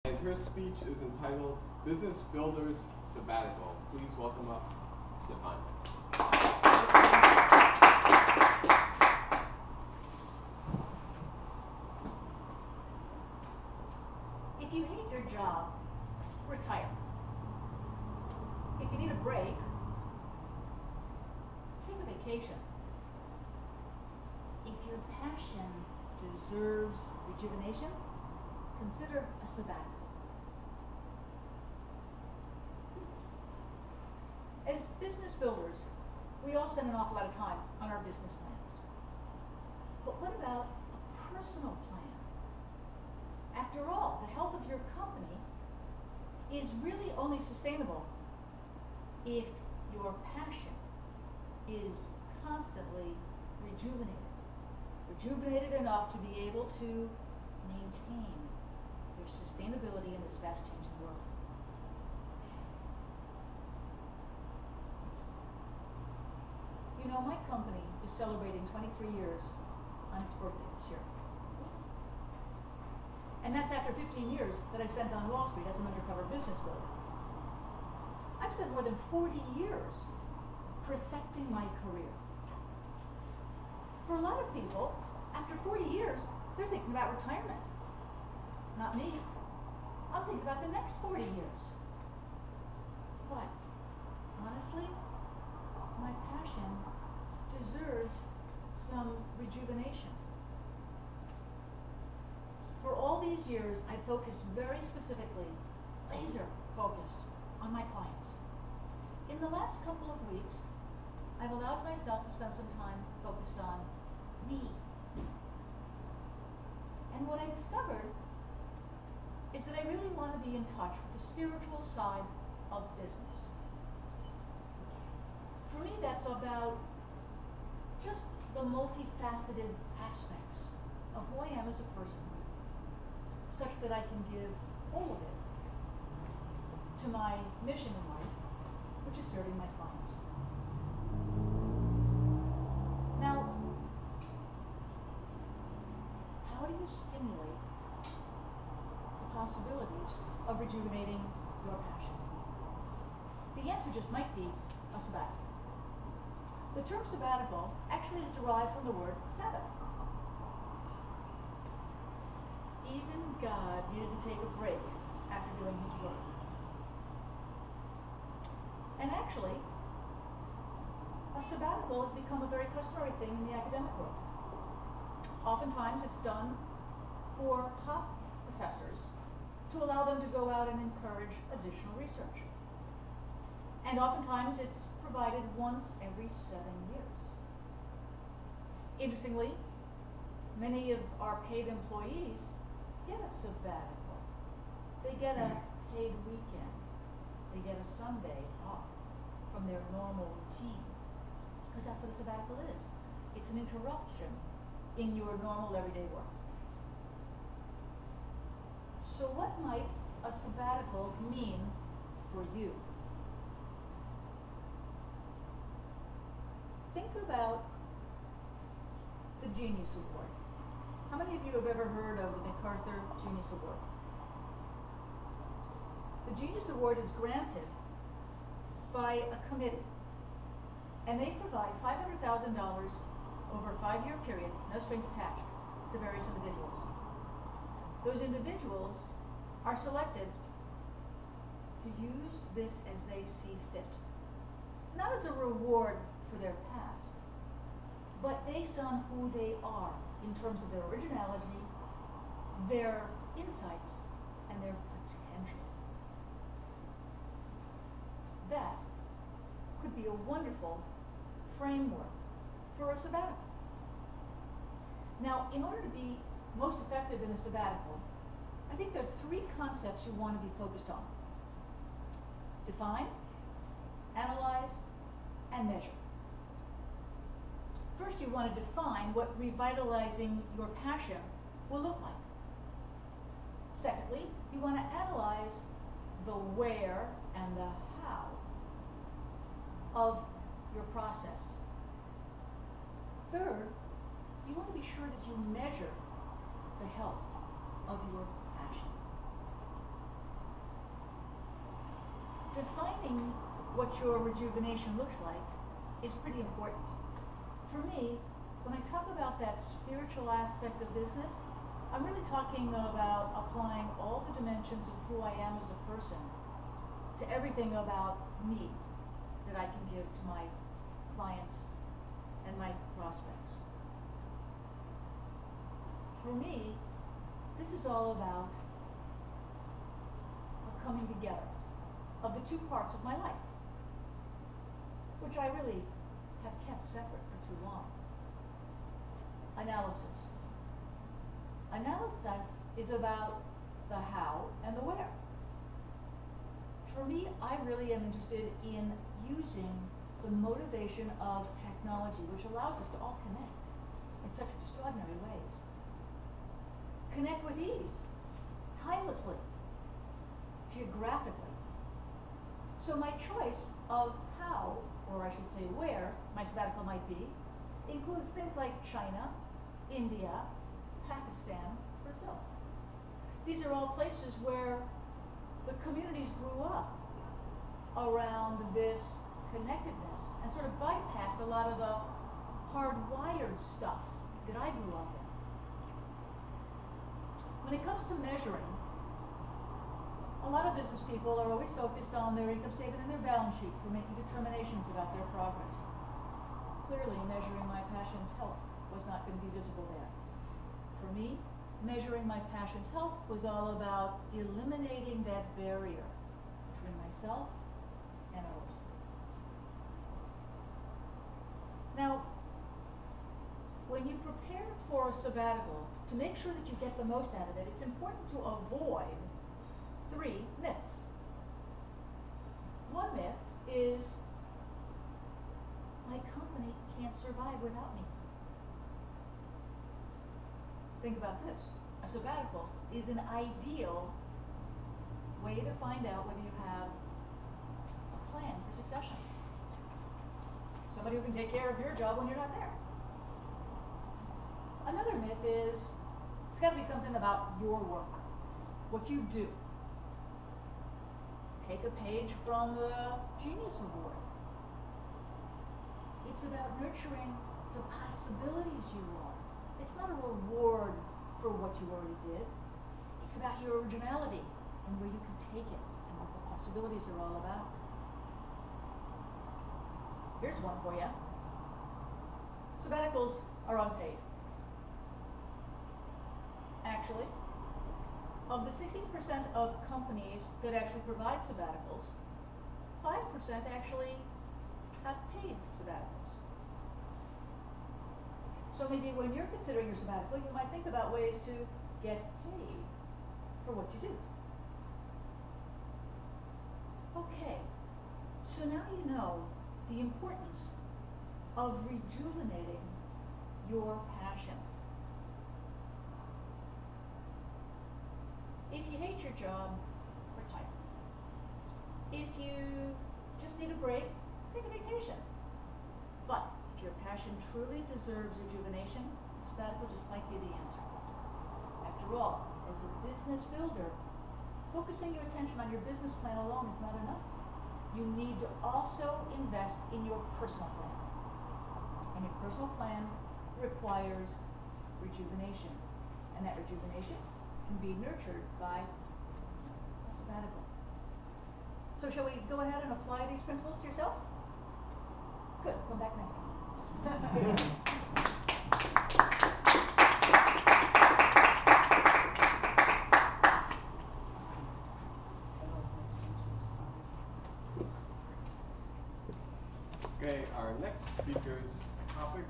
And her speech is entitled Business Builders Sabbatical. Please welcome up Stefan. If you hate your job, retire. If you need a break, take a vacation. If your passion deserves rejuvenation, consider a sabbatical. As business builders, we all spend an awful lot of time on our business plans. But what about a personal plan? After all, the health of your company is really only sustainable if your passion is constantly rejuvenated. Rejuvenated enough to be able to maintain your sustainability in this fast-changing world. You know, my company is celebrating 23 years on its birthday this year. And that's after 15 years that I spent on Wall Street as an undercover business builder. I've spent more than 40 years perfecting my career. For a lot of people, after 40 years, they're thinking about retirement. Not me. I'm thinking about the next 40 years. But honestly, my passion deserves some rejuvenation. For all these years, I focused very specifically, laser focused, on my clients. In the last couple of weeks, I've allowed myself to spend some time focused on me. And what I discovered is that I really want to be in touch with the spiritual side of business. For me, that's about just the multifaceted aspects of who I am as a person, such that I can give all of it to my mission in life, which is serving my clients. Now, how do you stimulate the possibilities of rejuvenating your passion? The answer just might be a sabbatical. The term sabbatical actually is derived from the word Sabbath. Even God needed to take a break after doing his work. And actually, a sabbatical has become a very customary thing in the academic world. Oftentimes it's done for top professors to allow them to go out and encourage additional research. And oftentimes it's provided once every 7 years. Interestingly, many of our paid employees get a sabbatical. They get a paid weekend. They get a Sunday off from their normal routine. Because that's what a sabbatical is. It's an interruption in your normal everyday work. So what might a sabbatical mean for you? Think about the Genius Award. How many of you have ever heard of the MacArthur Genius Award? The Genius Award is granted by a committee, and they provide $500,000 over a 5-year period, no strings attached, to various individuals. Those individuals are selected to use this as they see fit. Not as a reward for their past, but based on who they are in terms of their originality, their insights, and their potential. That could be a wonderful framework for a sabbatical. Now, in order to be most effective in a sabbatical, I think there are 3 concepts you want to be focused on: define, analyze, and measure. First, you want to define what revitalizing your passion will look like. Secondly, you want to analyze the where and the how of your process. Third, you want to be sure that you measure the health of your passion. defining what your rejuvenation looks like is pretty important. For me, when I talk about that spiritual aspect of business, I'm really talking about applying all the dimensions of who I am as a person to everything about me that I can give to my clients and my prospects. For me, this is all about a coming together of the two parts of my life, which I really have kept separate for too long. Analysis. Analysis is about the how and the where. For me, I really am interested in using the motivation of technology, which allows us to all connect in such extraordinary ways. Connect with ease, timelessly, geographically. So my choice of how, or I should say where, my sabbatical might be, includes things like China, India, Pakistan, Brazil. These are all places where the communities grew up around this connectedness and sort of bypassed a lot of the hardwired stuff that I grew up in. When it comes to measuring, a lot of business people are always focused on their income statement and their balance sheet for making determinations about their progress. Clearly, measuring my passion's health was not going to be visible there. For me, measuring my passion's health was all about eliminating that barrier between myself and others. Now, when you prepare for a sabbatical, to make sure that you get the most out of it, it's important to avoid 3 myths. One myth is, my company can't survive without me. Think about this. A sabbatical is an ideal way to find out whether you have a plan for succession. Somebody who can take care of your job when you're not there. Another myth is, it's got to be something about your work, what you do. Take a page from the Genius Award. It's about nurturing the possibilities you are. It's not a reward for what you already did. It's about your originality and where you can take it and what the possibilities are all about. Here's one for you. Sabbaticals are unpaid. Actually, of the 16% of companies that actually provide sabbaticals, 5% actually have paid sabbaticals. So maybe when you're considering your sabbatical, you might think about ways to get paid for what you do. Okay, so now you know the importance of rejuvenating your passion. If you hate your job, retire. If you just need a break, take a vacation. But if your passion truly deserves rejuvenation, sabbatical just might be the answer. After all, as a business builder, focusing your attention on your business plan alone is not enough. You need to also invest in your personal plan. And your personal plan requires rejuvenation. And that rejuvenation can be nurtured by a sabbatical. So shall we go ahead and apply these principles to yourself? Good, come back next time. Okay, our next speaker's topic